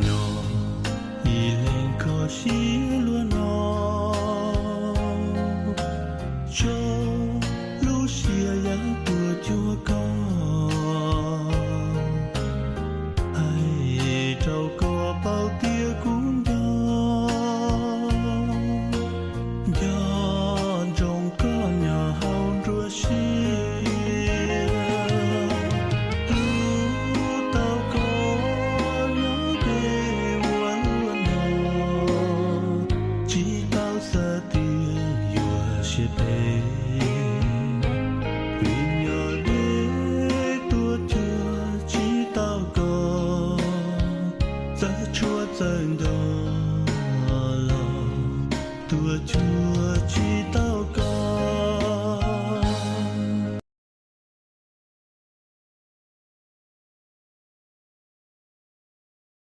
nhỏ y lên có xí luôn nó cho lũ xìa giá của chúa con ai trâu có bao tia cũng gió trong con nhỏ hao rùa xìa Chúa dần đôi